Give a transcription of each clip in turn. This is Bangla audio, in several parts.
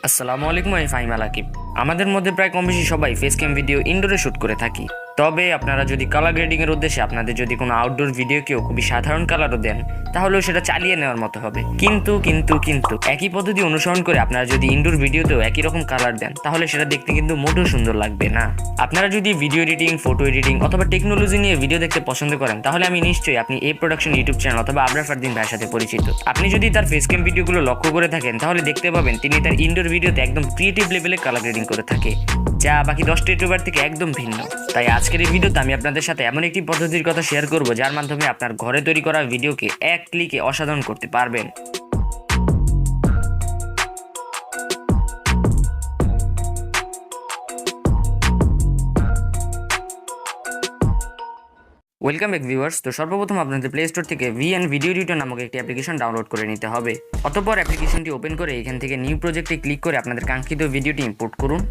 আসসালামু আলাইকুম, আমি ফাহিম আলাকিব। আমাদের মধ্যে প্রায় কম বেশি সবাই ফেস ক্যাম ভিডিও ইনডোরে শ্যুট করে থাকি। তবে আপনারা যদি কালার গ্রেডিংয়ের উদ্দেশ্যে আপনাদের যদি কোনো আউটডোর ভিডিওকেও খুবই সাধারণ কালারও দেন, তাহলেও সেটা চালিয়ে নেওয়ার মতো হবে। কিন্তু একই পদ্ধতি অনুসরণ করে আপনারা যদি ইনডোর ভিডিওতেও একই রকম কালার দেন, তাহলে সেটা দেখতে কিন্তু মোটেও সুন্দর লাগবে না। আপনারা যদি ভিডিও এডিটিং, ফটো এডিটিং অথবা টেকনোলজি নিয়ে ভিডিও দেখতে পছন্দ করেন, তাহলে আমি নিশ্চয়ই আপনি এই প্রোডাকশন ইউটিউব চ্যানেল অথবা আবরার ফারদিন ভাইয়ের সাথে পরিচিত। আপনি যদি তার ফেস ক্যাম ভিডিওগুলো লক্ষ্য করে থাকেন, তাহলে দেখতে পাবেন তিনি তার ইনডোর ভিডিওতে একদম ক্রিয়েটিভ লেভেলে কালার গ্রেডিং করে থাকে, যা বাকি 10টা ইউটিউবার থেকে একদম ভিন্ন। তাই আজকের এই ভিডিওতে আমি আপনাদের সাথে এমন একটি পদ্ধতির কথা শেয়ার করব, যার মাধ্যমে আপনার ঘরে তৈরি করা ভিডিওকে এক ক্লিকে অসাধারণ করতে পারবেন। Welcome back viewers. তো সর্বপ্রথম আপনাদের প্লে স্টোর থেকে ভিএন ভিডিও এডিটর নামক একটি অ্যাপ্লিকেশন ডাউনলোড করে নিতে হবে। অতঃপর অ্যাপ্লিকেশনটি ওপেন করে এখান থেকে নিউ প্রজেক্টে ক্লিক করে আপনাদের কাঙ্ক্ষিত ভিডিওটি ইম্পোর্ট করুন।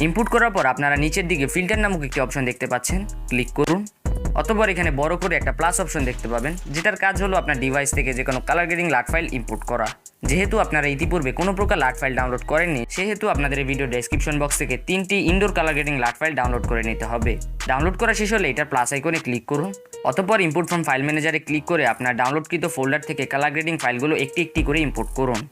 ইনপুট করার পর আপনারা নিচের দিকে ফিল্টার নামক একটি অপশন দেখতে পাচ্ছেন, ক্লিক করুন। অতঃপর এখানে বড় করে একটা প্লাস অপশন দেখতে পাবেন, যেটার কাজ হলো আপনার ডিভাইস থেকে যে কোনো কালার গ্রেডিং লাট ফাইল ইম্পোর্ট করা। যেহেতু আপনারা ইতিপূর্বে কোনো প্রকার লাট ফাইল ডাউনলোড করেননি, সেহেতু আপনাদের এই ভিডিও ডেসক্রিপশন বক্স থেকে 3টি ইনডোর কালার গ্রেডিং লাট ফাইল ডাউনলোড করে নিতে হবে। ডাউনলোড করা শেষ হলে এটার প্লাস আইকনে ক্লিক করুন। অতঃপর ইম্পোর্ট ফ্রম ফাইল ম্যানেজারে ক্লিক করে আপনার ডাউনলোডকৃত ফোল্ডার থেকে কালার গ্রেডিং ফাইলগুলো একটি একটি করে ইম্পোর্ট করুন।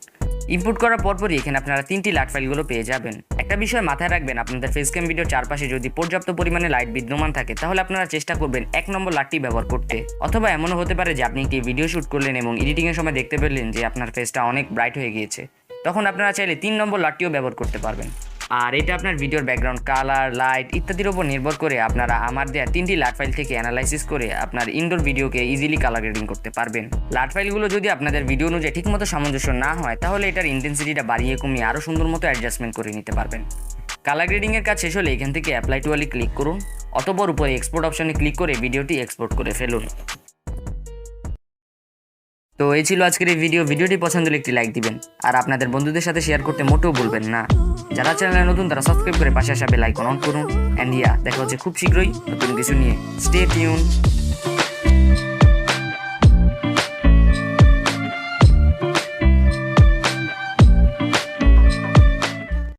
ইনপুট করার পরপরই এখানে আপনারা 3টি লাইট ফাইলগুলো পেয়ে যাবেন। একটা বিষয় মাথায় রাখবেন, আপনাদের ফেস ক্যাম ভিডিওর চারপাশে যদি পর্যাপ্ত পরিমাণে লাইট বিদ্যমান থাকে, তাহলে আপনারা চেষ্টা করবেন 1 নম্বর লাইটটি ব্যবহার করতে। অথবা এমনও হতে পারে যে আপনি একটি ভিডিও শ্যুট করলেন এবং এডিটিংয়ের সময় দেখতে পেলেন যে আপনার ফেসটা অনেক ব্রাইট হয়ে গিয়েছে, তখন আপনারা চাইলে 3 নম্বর লাইটটিও ব্যবহার করতে পারবেন। আর এটা আপনার ভিডিওর ব্যাকগ্রাউন্ড কালার, লাইট ইত্যাদির উপর নির্ভর করে আপনারা আমার দেওয়া 3টি লাট ফাইল থেকে অ্যানালাইসিস করে আপনার ইনডোর ভিডিওকে ইজিলি কালার গ্রেডিং করতে পারবেন। লাট ফাইলগুলো যদি আপনাদের ভিডিও অনুযায়ী ঠিকমতো সামঞ্জস্য না হয়, তাহলে এটার ইন্টেন্সিটিটা বাড়িয়ে কমিয়ে আরও সুন্দর মতো অ্যাডজাস্টমেন্ট করে নিতে পারবেন। কালার গ্রেডিংয়ের কাজ শেষ হলে এখান থেকে অ্যাপ্লাই টু অলে ক্লিক করুন। অতঃপর উপরে এক্সপোর্ট অপশনে ক্লিক করে ভিডিওটি এক্সপোর্ট করে ফেলুন। তো এই ছিল আজকের এই ভিডিওটি পছন্দ হলে একটি লাইক দিবেন, আর আপনাদের বন্ধুদের সাথে শেয়ার করতে মোটেও ভুলবেন না। যারা চ্যানেলে নতুন তারা সাবস্ক্রাইব করে পাশে আসা বেল আইকন অন করুন। এন্ড দেখা হচ্ছে খুব শীঘ্রই নতুন কিছু নিয়ে। Stay tune.